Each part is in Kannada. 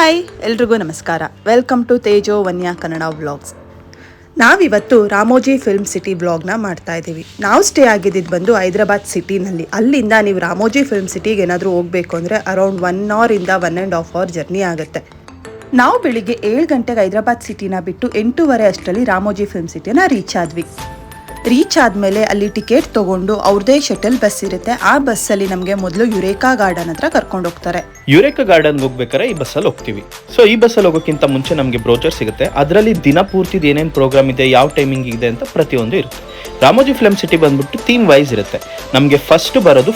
ಹಾಯ್ ಎಲ್ರಿಗೂ ನಮಸ್ಕಾರ. ವೆಲ್ಕಮ್ ಟು ತೇಜೋ ವನ್ಯಾ ಕನ್ನಡ ವ್ಲಾಗ್ಸ್. ನಾವಿವತ್ತು ರಾಮೋಜಿ ಫಿಲ್ಮ್ ಸಿಟಿ ವ್ಲಾಗ್ನ ಮಾಡ್ತಾ ಇದ್ದೀವಿ. ನಾವು ಸ್ಟೇ ಆಗಿದ್ದು ಬಂದು ಹೈದರಾಬಾದ್ ಸಿಟಿನಲ್ಲಿ. ಅಲ್ಲಿಂದ ನೀವು ರಾಮೋಜಿ ಫಿಲ್ಮ್ ಸಿಟಿಗೆ ಏನಾದರೂ ಹೋಗಬೇಕು ಅಂದರೆ ಅರೌಂಡ್ 1 ಅವರಿಂದ 1.5 ಅವರ್ ಜರ್ನಿ ಆಗುತ್ತೆ. ನಾವು ಬೆಳಿಗ್ಗೆ 7 ಗಂಟೆಗೆ ಹೈದರಾಬಾದ್ ಸಿಟಿನ ಬಿಟ್ಟು 8:30 ಅಷ್ಟರಲ್ಲಿ ರಾಮೋಜಿ ಫಿಲ್ಮ್ ಸಿಟಿನ ರೀಚ್ ಆದ್ವಿ. ರೀಚ್ ಆದಮೇಲೆ ಅಲ್ಲಿ ಟಿಕೆಟ್ ತೊಗೊಂಡು ಅವ್ರದ್ದೇ ಶಟಲ್ ಬಸ್ ಇರುತ್ತೆ. ಆ ಬಸ್ಸಲ್ಲಿ ನಮಗೆ ಮೊದಲು ಯುರೇಕಾ ಗಾರ್ಡನ್ ಹತ್ರ ಕರ್ಕೊಂಡು ಹೋಗ್ತಾರೆ. ಯುರೇಕಾ ಗಾರ್ಡನ್ಗೆ ಹೋಗ್ಬೇಕಾದ್ರೆ ಈ ಬಸ್ಸಲ್ಲಿ ಹೋಗ್ತೀವಿ. ಸೊ ಈ ಬಸ್ಸಲ್ಲಿ ಹೋಗೋಕ್ಕಿಂತ ಮುಂಚೆ ನಮಗೆ ಬ್ರೋಚರ್ ಸಿಗುತ್ತೆ. ಅದರಲ್ಲಿ ದಿನ ಪೂರ್ತಿದು ಏನೇನು ಪ್ರೋಗ್ರಾಮ್ ಇದೆ, ಯಾವ ಟೈಮಿಂಗ್ ಇದೆ ಅಂತ ಪ್ರತಿಯೊಂದು ಇರುತ್ತೆ. ರಾಮೋಜಿ ಫಿಲ್ಮ್ ಸಿಟಿ ಬಂದ್ಬಿಟ್ಟು ಥೀಮ್ ವೈಸ್ ಇರುತ್ತೆ. ನಮಗೆ ಫಸ್ಟ್ ಬರೋದು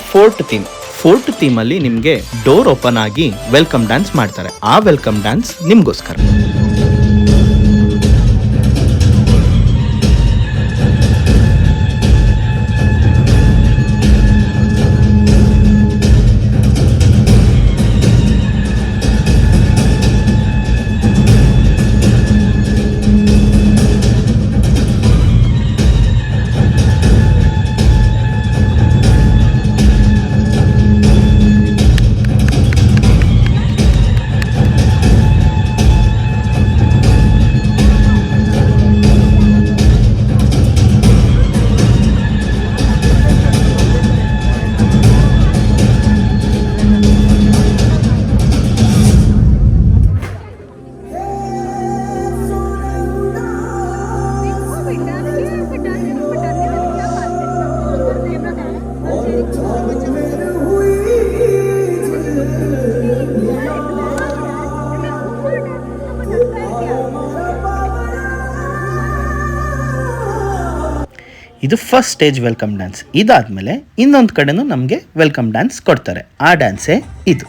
ಫೋರ್ಟ್ ಥೀಮಲ್ಲಿ ನಿಮಗೆ ಡೋರ್ ಓಪನ್ ಆಗಿ ವೆಲ್ಕಮ್ ಡ್ಯಾನ್ಸ್ ಮಾಡ್ತಾರೆ. ಆ ವೆಲ್ಕಮ್ ಡ್ಯಾನ್ಸ್ ನಿಮಗೋಸ್ಕರ. ಇದು ಫಸ್ಟ್ ಸ್ಟೇಜ್ ವೆಲ್ಕಮ್ ಡ್ಯಾನ್ಸ್. ಇದಾದ್ಮೇಲೆ ಇನ್ನೊಂದು ಕಡೆನೂ ನಮಗೆ ವೆಲ್ಕಮ್ ಡ್ಯಾನ್ಸ್ ಕೊಡ್ತಾರೆ. ಆ ಡ್ಯಾನ್ಸೇ ಇದು.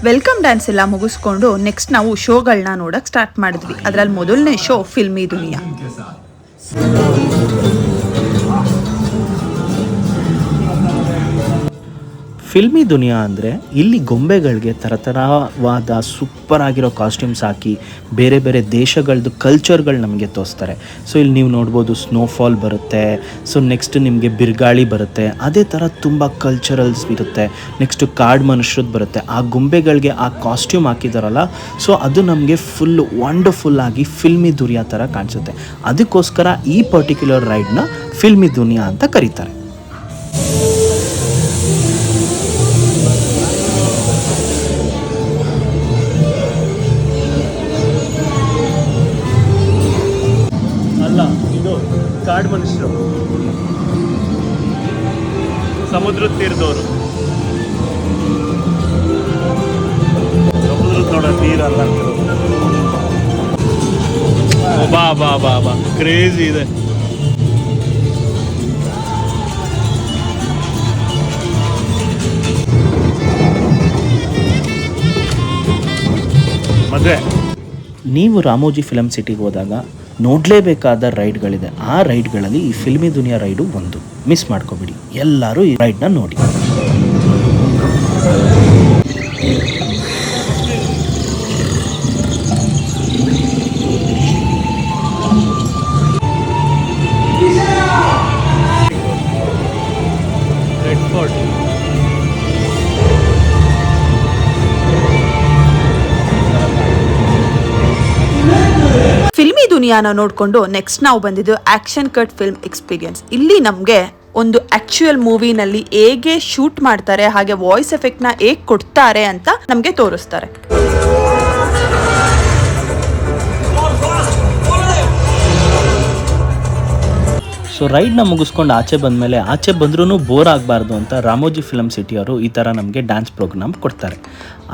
ವೆಲ್ಕಮ್ ಡ್ಯಾನ್ಸ್ ಎಲ್ಲ ಮುಗಿಸ್ಕೊಂಡು ನೆಕ್ಸ್ಟ್ ನಾವು ಶೋಗಳನ್ನ ನೋಡೋಕೆ ಸ್ಟಾರ್ಟ್ ಮಾಡಿದ್ವಿ. ಅದರಲ್ಲಿ ಮೊದಲನೇ ಶೋ ಫಿಲ್ಮಿ ದುನಿಯಾ. ಫಿಲ್ಮಿ ದುನಿಯಾ ಅಂದರೆ ಇಲ್ಲಿ ಗೊಂಬೆಗಳಿಗೆ ಥರಥರವಾದ ಸೂಪರ್ ಆಗಿರೋ ಕಾಸ್ಟ್ಯೂಮ್ಸ್ ಹಾಕಿ ಬೇರೆ ಬೇರೆ ದೇಶಗಳದ್ದು ಕಲ್ಚರ್ಗಳು ನಮಗೆ ತೋರಿಸ್ತಾರೆ. ಸೊ ಇಲ್ಲಿ ನೀವು ನೋಡ್ಬೋದು ಸ್ನೋಫಾಲ್ ಬರುತ್ತೆ. ಸೊ ನೆಕ್ಸ್ಟ್ ನಿಮಗೆ ಬಿರುಗಾಳಿ ಬರುತ್ತೆ. ಅದೇ ಥರ ತುಂಬ ಕಲ್ಚರಲ್ಸ್ ಇರುತ್ತೆ. ನೆಕ್ಸ್ಟು ಕಾಡು ಮನುಷ್ಯರದ್ದು ಬರುತ್ತೆ. ಆ ಗೊಂಬೆಗಳಿಗೆ ಆ ಕಾಸ್ಟ್ಯೂಮ್ ಹಾಕಿದಾರಲ್ಲ, ಸೊ ಅದು ನಮಗೆ ಫುಲ್ ವಂಡರ್ಫುಲ್ ಆಗಿ ಫಿಲ್ಮಿ ದುನಿಯಾ ಥರ ಕಾಣಿಸುತ್ತೆ. ಅದಕ್ಕೋಸ್ಕರ ಈ ಪರ್ಟಿಕ್ಯುಲರ್ ರೈಡ್ನ ಫಿಲ್ಮಿ ದುನಿಯಾ ಅಂತ ಕರೀತಾರೆ. ಇದು ಕಾಡು ಮನುಷ್ಯರು, ಸಮುದ್ರ ತೀರದವರು. ಸಮುದ್ರದ ನೋಡ ತೀರಲ್ಲ, ಬಾ ಬಾ ಬಾ ಬಾ ಕ್ರೇಜಿ ಇದೆ. ಮದುವೆ. ನೀವು ರಾಮೋಜಿ ಫಿಲಮ್ ಸಿಟಿಗೆ ಹೋದಾಗ ನೋಡಲೇಬೇಕಾದ ರೈಡ್ಗಳಿದೆ. ಆ ರೈಡ್ಗಳಲ್ಲಿ ಈ ಫಿಲ್ಮಿ ದುನಿಯಾ ರೈಡು ಒಂದು. ಮಿಸ್ ಮಾಡ್ಕೋಬೇಡಿ, ಎಲ್ಲರೂ ಈ ರೈಡ್ನ ನೋಡಿ. Red fort. ಫಿಲ್ಮಿ ದುನಿಯಾನ ನೋಡಿಕೊಂಡು ನೆಕ್ಸ್ಟ್ ನಾವು ಬಂದಿದ್ದು ಆಕ್ಷನ್ ಕಟ್ ಫಿಲ್ಮ್ ಎಕ್ಸ್ಪೀರಿಯನ್ಸ್. ಇಲ್ಲಿ ನಮಗೆ ಒಂದು ಆಕ್ಚುಯಲ್ ಮೂವಿನಲ್ಲಿ ಹೇಗೆ ಶೂಟ್ ಮಾಡ್ತಾರೆ, ಹಾಗೆ ವಾಯ್ಸ್ ಎಫೆಕ್ಟ್ನ ಹೇಗೆ ಕೊಡ್ತಾರೆ ಅಂತ ನಮಗೆ ತೋರಿಸ್ತಾರೆ. ಸೊ ರೈಡ್ನ ಮುಗಿಸ್ಕೊಂಡು ಆಚೆ ಬಂದಮೇಲೆ ಆಚೆ ಬಂದ್ರೂ ಬೋರ್ ಆಗಬಾರ್ದು ಅಂತ ರಾಮೋಜಿ ಫಿಲಮ್ ಸಿಟಿಯವರು ಈ ಥರ ನಮಗೆ ಡ್ಯಾನ್ಸ್ ಪ್ರೋಗ್ರಾಮ್ ಕೊಡ್ತಾರೆ.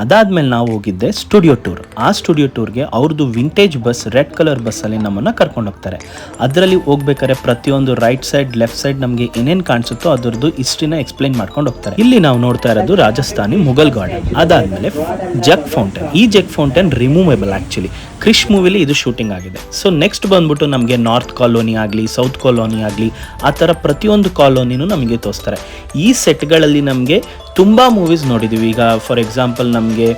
ಅದಾದಮೇಲೆ ನಾವು ಹೋಗಿದ್ದೆ ಸ್ಟುಡಿಯೋ ಟೂರ್. ಆ ಸ್ಟುಡಿಯೋ ಟೂರ್ಗೆ ಅವ್ರದ್ದು ವಿಂಟೇಜ್ ಬಸ್, ರೆಡ್ ಕಲರ್ ಬಸ್ಸಲ್ಲಿ ನಮ್ಮನ್ನು ಕರ್ಕೊಂಡು ಹೋಗ್ತಾರೆ. ಅದರಲ್ಲಿ ಹೋಗ್ಬೇಕಾದ್ರೆ ಪ್ರತಿಯೊಂದು ರೈಟ್ ಸೈಡ್ ಲೆಫ್ಟ್ ಸೈಡ್ ನಮಗೆ ಏನೇನು ಕಾಣಿಸುತ್ತೋ ಅದರದ್ದು ಹಿಸ್ಟ್ರಿನ ಎಕ್ಸ್ಪ್ಲೈನ್ ಮಾಡ್ಕೊಂಡು ಹೋಗ್ತಾರೆ. ಇಲ್ಲಿ ನಾವು ನೋಡ್ತಾ ಇರೋದು ರಾಜಸ್ಥಾನಿ ಮುಘಲ್ ಗಾರ್ಡನ್. ಅದಾದಮೇಲೆ ಜಗ್ ಫೌಂಟೇನ್. ಈ ಜಗ್ ಫೌಂಟೇನ್ ರಿಮೂವೇಬಲ್ ಆ್ಯಕ್ಚುಲಿ. ಕ್ರಿಶ್ ಮೂವಿಲಿ ಇದು ಶೂಟಿಂಗ್ ಆಗಿದೆ. ಸೊ ನೆಕ್ಸ್ಟ್ ಬಂದ್ಬಿಟ್ಟು ನಮಗೆ ನಾರ್ತ್ ಕಾಲೋನಿ ಆಗಲಿ, ಸೌತ್ ಕಾಲೋನಿ ಆಗಲಿ, ಆ ಥರ ಪ್ರತಿಯೊಂದು ಕಾಲೋನಿನೂ ನಮಗೆ ತೋರಿಸ್ತಾರೆ. ಈ ಸೆಟ್ಗಳಲ್ಲಿ ನಮಗೆ ತುಂಬ ಮೂವೀಸ್ ನೋಡಿದ್ದೀವಿ. ಈಗ ಫಾರ್ ಎಕ್ಸಾಂಪಲ್ ನಮಗೆ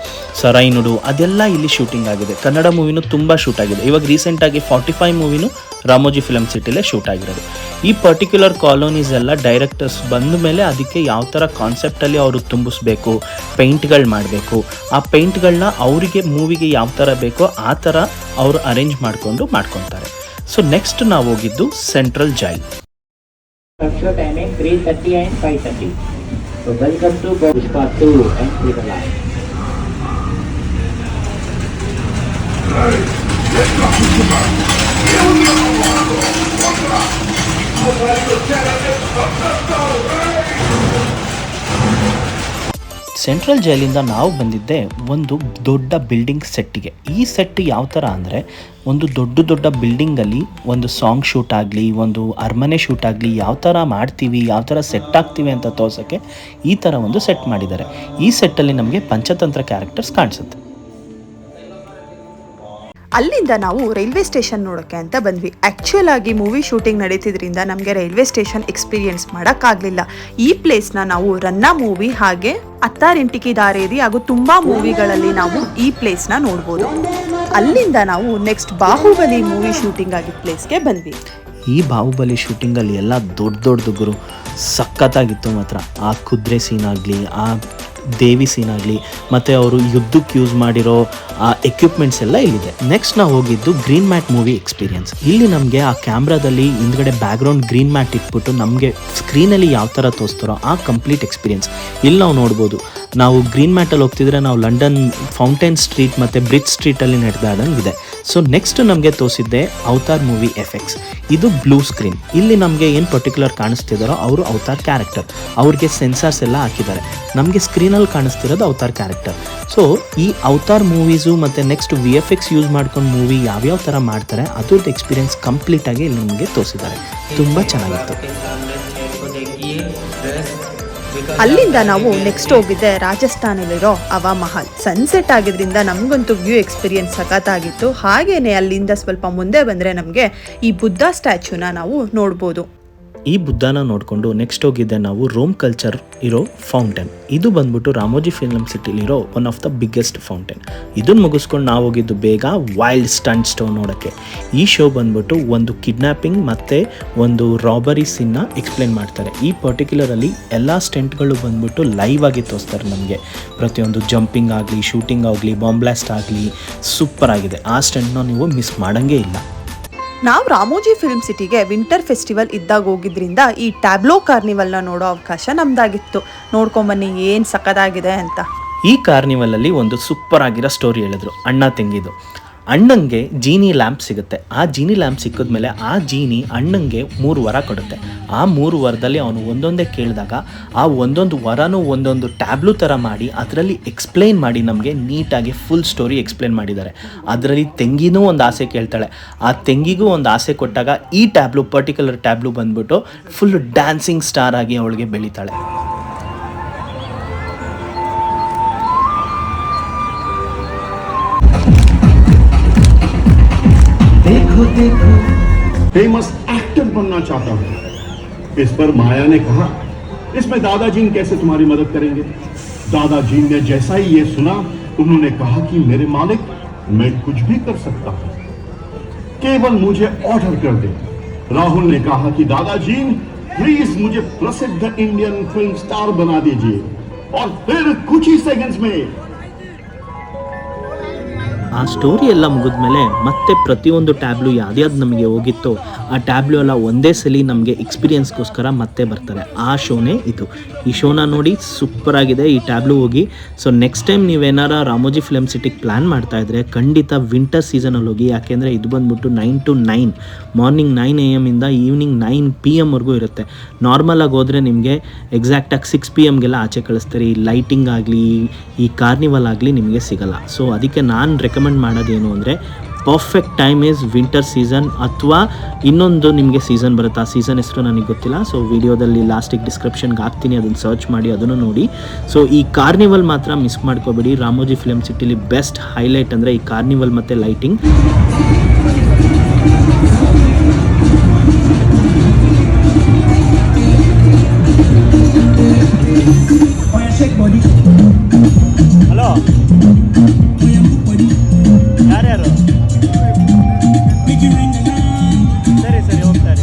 ಸರೈನುಡು ಅದೆಲ್ಲ ಇಲ್ಲಿ ಶೂಟಿಂಗ್ ಆಗಿದೆ. ಕನ್ನಡ ಮೂವಿನೂ ತುಂಬ ಶೂಟ್ ಆಗಿದೆ. ಇವಾಗ ರೀಸೆಂಟಾಗಿ 45 ಮೂವಿನೂ ರಾಮೋಜಿ ಫಿಲಮ್ ಸಿಟಿಲೇ ಶೂಟ್ ಆಗಿರೋದು. ಈ ಪರ್ಟಿಕ್ಯುಲರ್ ಕಾಲೋನೀಸ್ ಎಲ್ಲ ಡೈರೆಕ್ಟರ್ಸ್ ಬಂದ ಮೇಲೆ ಅದಕ್ಕೆ ಯಾವ ಥರ ಕಾನ್ಸೆಪ್ಟಲ್ಲಿ ಅವರು ತುಂಬಿಸ್ಬೇಕು, ಪೇಂಟ್ಗಳು ಮಾಡಬೇಕು, ಆ ಪೇಂಟ್ಗಳನ್ನ ಅವರಿಗೆ ಮೂವಿಗೆ ಯಾವ ಥರ ಬೇಕೋ ಆ ಥರ ಅವರು ಅರೇಂಜ್ ಮಾಡ್ಕೊತಾರೆ. ಸೊ ನೆಕ್ಸ್ಟ್ ನಾವು ಹೋಗಿದ್ದು central jail. Show timing 3:30 and 5:30. So welcome to Pushpa 2 and Triple R. Central ಜೈಲಿಂದ ನಾವು ಬಂದಿದ್ದೆ ಒಂದು ದೊಡ್ಡ ಬಿಲ್ಡಿಂಗ್ ಸೆಟ್ಟಿಗೆ. ಈ ಸೆಟ್ ಯಾವ ಥರ ಅಂದರೆ ಒಂದು ದೊಡ್ಡ ಬಿಲ್ಡಿಂಗಲ್ಲಿ ಒಂದು ಸಾಂಗ್ ಶೂಟ್ ಆಗಲಿ, ಒಂದು ಅರಮನೆ ಶೂಟ್ ಆಗಲಿ, ಯಾವ ಥರ ಮಾಡ್ತೀವಿ, ಯಾವ ಥರ ಸೆಟ್ ಆಗ್ತೀವಿ ಅಂತ ತೋರ್ಸೋಕ್ಕೆ ಈ ಥರ ಒಂದು ಸೆಟ್ ಮಾಡಿದ್ದಾರೆ. ಈ ಸೆಟ್ಟಲ್ಲಿ ನಮಗೆ ಪಂಚತಂತ್ರ ಕ್ಯಾರೆಕ್ಟರ್ಸ್ ಕಾಣಿಸುತ್ತೆ. ಅಲ್ಲಿಂದ ನಾವು ರೈಲ್ವೆ ಸ್ಟೇಷನ್ ನೋಡೋಕ್ಕೆ ಅಂತ ಬಂದ್ವಿ. ಆ್ಯಕ್ಚುಯಲ್ ಆಗಿ ಮೂವಿ ಶೂಟಿಂಗ್ ನಡೀತಿದ್ರಿಂದ ನಮಗೆ ರೈಲ್ವೆ ಸ್ಟೇಷನ್ ಎಕ್ಸ್ಪೀರಿಯನ್ಸ್ ಮಾಡೋಕ್ಕಾಗಲಿಲ್ಲ. ಈ ಪ್ಲೇಸ್ನ ನಾವು ರನ್ನ ಮೂವಿ ಹಾಗೆ ಅತ್ತಾರಿಂಟಿಕಿ ದಾರೇದಿ ಹಾಗೂ ತುಂಬ ಮೂವಿಗಳಲ್ಲಿ ನಾವು ಈ ಪ್ಲೇಸ್ನ ನೋಡ್ಬೋದು. ಅಲ್ಲಿಂದ ನಾವು ನೆಕ್ಸ್ಟ್ ಬಾಹುಬಲಿ ಮೂವಿ ಶೂಟಿಂಗ್ ಆಗಿದ್ದ ಪ್ಲೇಸ್ಗೆ ಬಂದ್ವಿ. ಈ ಬಾಹುಬಲಿ ಶೂಟಿಂಗಲ್ಲಿ ಎಲ್ಲ ದೊಡ್ಡದು ಗುರು, ಸಖತ್ತಾಗಿತ್ತು ಮಾತ್ರ. ಆ ಕುದುರೆ ಸೀನ್ ಆಗಲಿ, ಆ ದೇವಿ ಸೀನ್ ಆಗಲಿ, ಮತ್ತು ಅವರು ಯುದ್ಧಕ್ಕೆ ಯೂಸ್ ಮಾಡಿರೋ ಆ ಎಕ್ವಿಪ್ಮೆಂಟ್ಸ್ ಎಲ್ಲ ಇಲ್ಲಿದೆ. ನೆಕ್ಸ್ಟ್ ನಾವು ಹೋಗಿದ್ದು ಗ್ರೀನ್ ಮ್ಯಾಟ್ ಮೂವಿ ಎಕ್ಸ್ಪೀರಿಯನ್ಸ್. ಇಲ್ಲಿ ನಮಗೆ ಆ ಕ್ಯಾಮ್ರಾದಲ್ಲಿ ಹಿಂದ್ಗಡೆ ಬ್ಯಾಕ್ಗ್ರೌಂಡ್ ಗ್ರೀನ್ ಮ್ಯಾಟ್ ಇಟ್ಬಿಟ್ಟು ನಮಗೆ ಸ್ಕ್ರೀನಲ್ಲಿ ಯಾವ ಥರ ತೋರಿಸ್ತಾರೋ ಆ ಕಂಪ್ಲೀಟ್ ಎಕ್ಸ್ಪೀರಿಯನ್ಸ್ ಇಲ್ಲಿ ನಾವು ನೋಡ್ಬೋದು. ನಾವು ಗ್ರೀನ್ ಮ್ಯಾಟಲ್ಲಿ ಹೋಗ್ತಿದ್ರೆ ನಾವು ಲಂಡನ್ ಫೌಂಟೇನ್ ಸ್ಟ್ರೀಟ್ ಮತ್ತು ಬ್ರಿಡ್ಜ್ ಸ್ಟ್ರೀಟಲ್ಲಿ ನಡೆದಾದಂಗಿದೆ. ಸೊ ನೆಕ್ಸ್ಟ್ ನಮಗೆ ತೋರಿಸಿದ್ದೆ ಅವತಾರ್ ಮೂವಿ ಎಫೆಕ್ಟ್ಸ್. ಇದು ಬ್ಲೂ ಸ್ಕ್ರೀನ್. ಇಲ್ಲಿ ನಮಗೆ ಏನು ಪರ್ಟಿಕ್ಯುಲರ್ ಕಾಣಿಸ್ತಿದ್ದಾರೋ ಅವರು ಅವತಾರ್ ಕ್ಯಾರೆಕ್ಟರ್, ಅವ್ರಿಗೆ ಸೆನ್ಸಾರ್ಸ್ ಎಲ್ಲ ಹಾಕಿದ್ದಾರೆ. ನಮಗೆ ಸ್ಕ್ರೀನಲ್ಲಿ ಕಾಣಿಸ್ತಿರೋದು ಅವತಾರ್ ಕ್ಯಾರೆಕ್ಟರ್. ಸೊ ಈ ಅವತಾರ್ ಮೂವೀಸು ಮತ್ತು ನೆಕ್ಸ್ಟ್ VFX ಯೂಸ್ ಮಾಡ್ಕೊಂಡು ಮೂವಿ ಯಾವ್ಯಾವ ಥರ ಮಾಡ್ತಾರೆ ಅದ್ರದ್ದು ಎಕ್ಸ್ಪೀರಿಯನ್ಸ್ ಕಂಪ್ಲೀಟಾಗಿ ಇಲ್ಲಿ ನಮಗೆ ತೋರಿಸಿದ್ದಾರೆ. ತುಂಬ ಚೆನ್ನಾಗಿತ್ತು. ಅಲ್ಲಿಂದ ನಾವು ನೆಕ್ಸ್ಟ್ ಹೋಗಿದ್ದೆ ರಾಜಸ್ಥಾನಲ್ಲಿರೋ ಹವಾ ಮಹಲ್. ಸನ್ಸೆಟ್ ಆಗಿದ್ರಿಂದ ನಮಗಂತೂ ವ್ಯೂ ಎಕ್ಸ್ಪೀರಿಯನ್ಸ್ ಸಖತ್ತಾಗಿತ್ತು. ಹಾಗೇನೆ ಅಲ್ಲಿಂದ ಸ್ವಲ್ಪ ಮುಂದೆ ಬಂದರೆ ನಮಗೆ ಈ ಬುದ್ಧ ಸ್ಟ್ಯಾಚ್ಯೂನ ನಾವು ನೋಡ್ಬೋದು. ಈ ಬುದ್ಧನ ನೋಡಿಕೊಂಡು ನೆಕ್ಸ್ಟ್ ಹೋಗಿದ್ದೆ ನಾವು ರೋಮ್ ಕಲ್ಚರ್ ಇರೋ ಫೌಂಟೇನ್. ಇದು ಬಂದ್ಬಿಟ್ಟು ರಾಮೋಜಿ ಫಿಲ್ಮ್ ಸಿಟಿಲಿರೋ one of the biggest fountain. ಇದನ್ನು ಮುಗಿಸ್ಕೊಂಡು ನಾವು ಹೋಗಿದ್ದು ಬೇಗ ವೈಲ್ಡ್ ಸ್ಟಂಟ್ ಶೋ ನೋಡೋಕ್ಕೆ. ಈ ಶೋ ಬಂದ್ಬಿಟ್ಟು ಒಂದು ಕಿಡ್ನ್ಯಾಪಿಂಗ್ ಮತ್ತು ಒಂದು ರಾಬರಿ ಸೀನ್ನ ಎಕ್ಸ್ಪ್ಲೇನ್ ಮಾಡ್ತಾರೆ. ಈ ಪರ್ಟಿಕ್ಯುಲರಲ್ಲಿ ಎಲ್ಲ ಸ್ಟೆಂಟ್ಗಳು ಬಂದ್ಬಿಟ್ಟು ಲೈವ್ ಆಗಿ ತೋರಿಸ್ತಾರೆ ನಮಗೆ. ಪ್ರತಿಯೊಂದು ಜಂಪಿಂಗ್ ಆಗಲಿ, ಶೂಟಿಂಗ್ ಆಗಲಿ, ಬಾಂಬ್ ಬ್ಲಾಸ್ಟ್ ಆಗಲಿ ಸೂಪರ್ ಆಗಿದೆ. ಆ ಸ್ಟೆಂಟ್ನ ನೀವು ಮಿಸ್ ಮಾಡೋಂಗೇ ಇಲ್ಲ. ನಾವು ರಾಮೋಜಿ ಫಿಲ್ಮ್ ಸಿಟಿಗೆ ವಿಂಟರ್ ಫೆಸ್ಟಿವಲ್ ಇದ್ದಾಗ ಹೋಗಿದ್ರಿಂದ ಈ ಟ್ಯಾಬ್ಲೋ ಕಾರ್ನಿವಲ್ನ ನೋಡೋ ಅವಕಾಶ ನಮ್ದಾಗಿತ್ತು. ನೋಡ್ಕೊಂಬನ್ನಿ ಏನು ಸಖತ್ತಾಗಿದೆ ಅಂತ. ಈ ಕಾರ್ನಿವಲಲ್ಲಿ ಒಂದು ಸೂಪರ್ ಆಗಿರೋ ಸ್ಟೋರಿ ಹೇಳಿದ್ರು, ಅಣ್ಣ ತಂಗಿದು. ಅಣ್ಣಂಗೆ ಜೀನಿ ಲ್ಯಾಂಪ್ ಸಿಗುತ್ತೆ. ಆ ಜೀನಿ ಲ್ಯಾಂಪ್ ಸಿಕ್ಕಿದ್ಮೇಲೆ ಆ ಜೀನಿ ಅಣ್ಣಂಗೆ 3 ವರ ಕೊಡುತ್ತೆ. ಆ 3 ವರದಲ್ಲಿ ಅವನು ಒಂದೊಂದೇ ಕೇಳಿದಾಗ ಆ ಒಂದೊಂದು ವರನೂ ಒಂದೊಂದು ಟ್ಯಾಬ್ಲು ಥರ ಮಾಡಿ ಅದರಲ್ಲಿ ಎಕ್ಸ್ಪ್ಲೈನ್ ಮಾಡಿ ನಮಗೆ ನೀಟಾಗಿ ಫುಲ್ ಸ್ಟೋರಿ ಎಕ್ಸ್ಪ್ಲೈನ್ ಮಾಡಿದ್ದಾರೆ. ಅದರಲ್ಲಿ ತೆಂಗಿನೂ ಒಂದು ಆಸೆ ಕೇಳ್ತಾಳೆ. ಆ ತೆಂಗಿಗೂ ಒಂದು ಆಸೆ ಕೊಟ್ಟಾಗ ಈ ಟ್ಯಾಬ್ಲು, ಪರ್ಟಿಕ್ಯುಲರ್ ಟ್ಯಾಬ್ಲು ಬಂದ್ಬಿಟ್ಟು ಫುಲ್ ಡ್ಯಾನ್ಸಿಂಗ್ ಸ್ಟಾರ್ ಆಗಿ ಅವಳಿಗೆ ಬೆಳೀತಾಳೆ. फेमस एक्टर बनना चाहता हूँ। इस पर माया ने कहा, इसमें दादाजी कैसे तुम्हारी मदद करेंगे? दादाजी ने जैसा ही ये सुना, उन्होंने कहा कि मेरे मालिक, मैं कुछ भी कर सकता हूँ, केवल मुझे ऑर्डर कर दे। राहुल ने कहा कि दादाजी प्लीज मुझे प्रसिद्ध इंडियन फिल्म स्टार बना दीजिए। और फिर कुछ ही सेकंड्स में ಆ ಸ್ಟೋರಿ ಎಲ್ಲ ಮುಗಿದ್ಮೇಲೆ ಮತ್ತೆ ಪ್ರತಿಯೊಂದು ಟ್ಯಾಬ್ಲು ಯಾವ್ದು ನಮಗೆ ಹೋಗಿತ್ತೋ ಆ ಟ್ಯಾಬ್ಲು ಎಲ್ಲ ಒಂದೇ ಸಲ ನಮಗೆ ಎಕ್ಸ್ಪೀರಿಯನ್ಸ್ಗೋಸ್ಕರ ಮತ್ತೆ ಬರ್ತಾರೆ. ಆ ಶೋನೇ ಇದು. ಈ ಶೋನ ನೋಡಿ ಸೂಪರ್ ಆಗಿದೆ. ಈ ಟ್ಯಾಬ್ಲು ಹೋಗಿ. ಸೊ ನೆಕ್ಸ್ಟ್ ಟೈಮ್ ನೀವೇನಾರ ರಾಮೋಜಿ ಫಿಲಮ್ ಸಿಟಿಗೆ ಪ್ಲ್ಯಾನ್ ಮಾಡ್ತಾ ಇದ್ರೆ ಖಂಡಿತ ವಿಂಟರ್ ಸೀಸನಲ್ಲಿ ಹೋಗಿ. ಯಾಕೆಂದರೆ ಇದು ಬಂದ್ಬಿಟ್ಟು 9 to 9 ಮಾರ್ನಿಂಗ್ 9 AM ಇಂದ ಈವ್ನಿಂಗ್ 9 PM ವರೆಗೂ ಇರುತ್ತೆ. ನಾರ್ಮಲಾಗಿ ಹೋದರೆ ನಿಮಗೆ ಎಕ್ಸಾಕ್ಟಾಗಿ 6 PM ಆಚೆ ಕಳಿಸ್ತಾರೆ. ಈ ಲೈಟಿಂಗ್ ಆಗಲಿ ಈ ಕಾರ್ನಿವಲ್ ಆಗಲಿ ನಿಮಗೆ ಸಿಗಲ್ಲ. ಸೊ ಅದಕ್ಕೆ ನಾನು ರೆಕಮೆಂಡ್ ಮಾಡೋದೇನು ಅಂದರೆ perfect time is winter season, ಅಥವಾ ಇನ್ನೊಂದು ನಿಮಗೆ ಸೀಸನ್ ಬರುತ್ತೆ. ಆ ಸೀಸನ್ ಹೆಸರು ನನಗೆ ಗೊತ್ತಿಲ್ಲ. ಸೊ ವಿಡಿಯೋದಲ್ಲಿ ಲಾಸ್ಟಿಗೆ ಡಿಸ್ಕ್ರಿಪ್ಷನ್ಗೆ ಹಾಕ್ತೀನಿ, ಅದನ್ನು ಸರ್ಚ್ ಮಾಡಿ ಅದನ್ನು ನೋಡಿ. ಸೊ ಈ ಕಾರ್ನಿವಲ್ ಮಾತ್ರ ಮಿಸ್ ಮಾಡ್ಕೋಬೇಡಿ. ರಾಮೋಜಿ ಫಿಲಮ್ ಸಿಟಿಲಿ ಬೆಸ್ಟ್ ಹೈಲೈಟ್ ಅಂದರೆ ಈ ಕಾರ್ನಿವಲ್ ಮತ್ತು ಲೈಟಿಂಗ್. ಹಲೋ, ಯಾರ್ಯಾರು? ಸರಿ ಸರಿ ಹೋಗ್ತಾರೆ.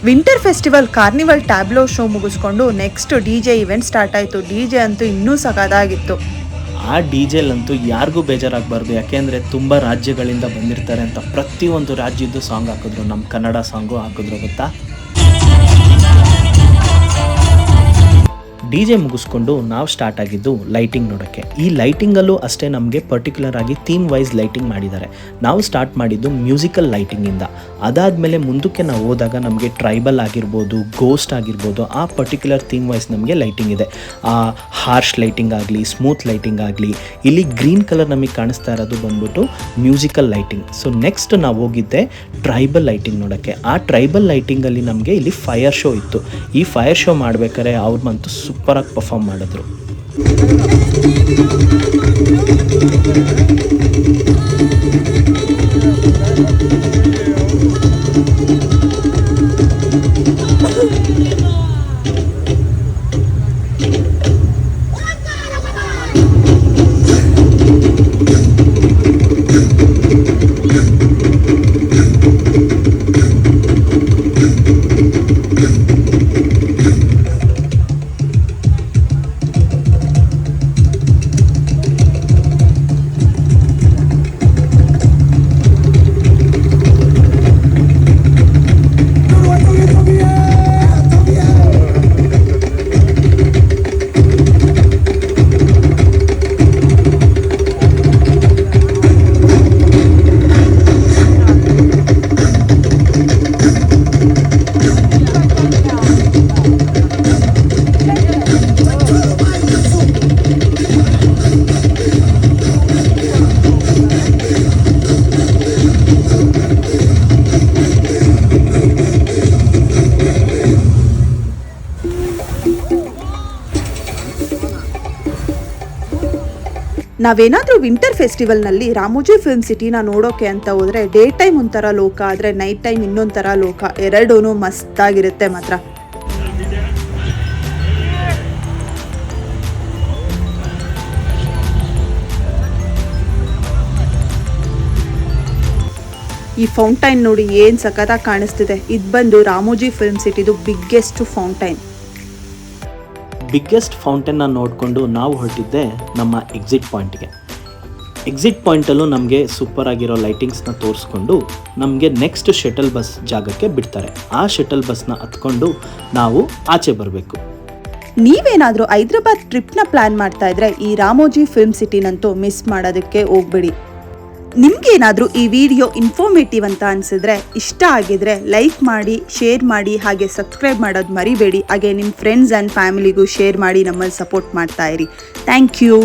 Winter festival carnival tableau show ಮುಗಿಸ್ಕೊಂಡು ನೆಕ್ಸ್ಟ್ DJ ಇವೆಂಟ್ ಸ್ಟಾರ್ಟ್ ಆಯಿತು. DJ ಅಂತೂ ಇನ್ನೂ ಸಖತ್ತಾಗಿತ್ತು. ಆ DJಲಂತೂ ಯಾರಿಗೂ ಬೇಜಾರಾಗಬಾರ್ದು. ಯಾಕೆಂದರೆ ತುಂಬ ರಾಜ್ಯಗಳಿಂದ ಬಂದಿರ್ತಾರೆ ಅಂತ ಪ್ರತಿಯೊಂದು ರಾಜ್ಯದ್ದು ಸಾಂಗ್ ಹಾಕಿದ್ರು. ನಮ್ಮ ಕನ್ನಡ ಸಾಂಗು ಹಾಕಿದ್ರು ಗೊತ್ತಾ. DJ ಮುಗಿಸ್ಕೊಂಡು ನಾವು ಸ್ಟಾರ್ಟ್ ಆಗಿದ್ದು ಲೈಟಿಂಗ್ ನೋಡೋಕ್ಕೆ. ಈ ಲೈಟಿಂಗಲ್ಲೂ ಅಷ್ಟೇ ನಮಗೆ ಪರ್ಟಿಕ್ಯುಲರ್ ಆಗಿ ಥೀಮ್ ವೈಸ್ ಲೈಟಿಂಗ್ ಮಾಡಿದ್ದಾರೆ. ನಾವು ಸ್ಟಾರ್ಟ್ ಮಾಡಿದ್ದು ಮ್ಯೂಸಿಕಲ್ ಲೈಟಿಂಗಿಂದ. ಅದಾದಮೇಲೆ ಮುಂದಕ್ಕೆ ನಾವು ಹೋದಾಗ ನಮಗೆ ಟ್ರೈಬಲ್ ಆಗಿರ್ಬೋದು, ಗೋಸ್ಟ್ ಆಗಿರ್ಬೋದು, ಆ ಪರ್ಟಿಕ್ಯುಲರ್ ಥೀಮ್ ವೈಸ್ ನಮಗೆ ಲೈಟಿಂಗ್ ಇದೆ. ಆ ಹಾರ್ಶ್ ಲೈಟಿಂಗ್ ಆಗಲಿ, ಸ್ಮೂತ್ ಲೈಟಿಂಗ್ ಆಗಲಿ. ಇಲ್ಲಿ ಗ್ರೀನ್ ಕಲರ್ ನಮಗೆ ಕಾಣಿಸ್ತಾ ಇರೋದು ಬಂದ್ಬಿಟ್ಟು ಮ್ಯೂಸಿಕಲ್ ಲೈಟಿಂಗ್. ಸೊ ನೆಕ್ಸ್ಟ್ ನಾವು ಹೋಗಿದ್ದೆ ಟ್ರೈಬಲ್ ಲೈಟಿಂಗ್ ನೋಡೋಕ್ಕೆ. ಆ ಟ್ರೈಬಲ್ ಲೈಟಿಂಗಲ್ಲಿ ನಮಗೆ ಇಲ್ಲಿ ಫೈರ್ ಶೋ ಇತ್ತು. ಈ ಫೈರ್ ಶೋ ಮಾಡಬೇಕಾದ್ರೆ ಅವ್ರನ್ನಂತೂ ಸೂಪರಾಗಿ ಪರ್ಫಾರ್ಮ್ ಮಾಡಿದ್ರು. ನಾವೇನಾದರೂ ವಿಂಟರ್ ಫೆಸ್ಟಿವಲ್ನಲ್ಲಿ ರಾಮೋಜಿ ಫಿಲ್ಮ್ ಸಿಟಿನ ನೋಡೋಕೆ ಅಂತ ಹೋದರೆ ಡೇ ಟೈಮ್ ಒಂಥರ ಲೋಕ, ಆದರೆ ನೈಟ್ ಟೈಮ್ ಇನ್ನೊಂಥರ ಲೋಕ. ಎರಡೂ ಮಸ್ತಾಗಿರುತ್ತೆ ಮಾತ್ರ. ಈ ಫೌಂಟೈನ್ ನೋಡಿ ಏನು ಸಖತ್ತಾಗಿ ಕಾಣಿಸ್ತಿದೆ. ಇದು ಬಂದು ರಾಮೋಜಿ ಫಿಲ್ಮ್ ಸಿಟಿದು ಬಿಗ್ಗೆಸ್ಟ್ ಫೌಂಟೈನ್. ಬಿಗ್ಗೆಸ್ಟ್ ಫೌಂಟೇನ್ನ ನೋಡಿಕೊಂಡು ನಾವು ಹೊರಟಿದ್ದೆ ನಮ್ಮ ಎಕ್ಸಿಟ್ ಪಾಯಿಂಟ್ಗೆ. ಎಕ್ಸಿಟ್ ಪಾಯಿಂಟಲ್ಲೂ ನಮಗೆ ಸೂಪರ್ ಆಗಿರೋ ಲೈಟಿಂಗ್ಸ್ನ ತೋರಿಸ್ಕೊಂಡು ನಮಗೆ ನೆಕ್ಸ್ಟ್ ಶಟಲ್ ಬಸ್ ಜಾಗಕ್ಕೆ ಬಿಡ್ತಾರೆ. ಆ ಶಟಲ್ ಬಸ್ನ ಹತ್ಕೊಂಡು ನಾವು ಆಚೆ ಬರಬೇಕು. ನೀವೇನಾದರೂ ಹೈದ್ರಾಬಾದ್ ಟ್ರಿಪ್ನ ಪ್ಲ್ಯಾನ್ ಮಾಡ್ತಾ ಇದ್ರೆ ಈ ರಾಮೋಜಿ ಫಿಲ್ಮ್ ಸಿಟಿನಂತೂ ಮಿಸ್ ಮಾಡೋದಕ್ಕೆ ಹೋಗ್ಬೇಡಿ. ನಿಮ್ಗೇನಾದರೂ ಈ ವಿಡಿಯೋ ಇನ್ಫಾರ್ಮೇಟಿವ್ ಅಂತ ಅನಿಸಿದ್ರೆ, ಇಷ್ಟ ಆಗಿದ್ರೆ ಲೈಕ್ ಮಾಡಿ, ಶೇರ್ ಮಾಡಿ, ಹಾಗೆ ಸಬ್ಸ್ಕ್ರೈಬ್ ಮಾಡೋದು ಮರಿಬೇಡಿ. ಹಾಗೆ ನಿಮ್ಮ ಫ್ರೆಂಡ್ಸ್ ಆ್ಯಂಡ್ ಫ್ಯಾಮಿಲಿಗೂ ಶೇರ್ ಮಾಡಿ ನಮ್ಮಲ್ಲಿ ಸಪೋರ್ಟ್ ಮಾಡ್ತಾ ಇರಿ. Thank you.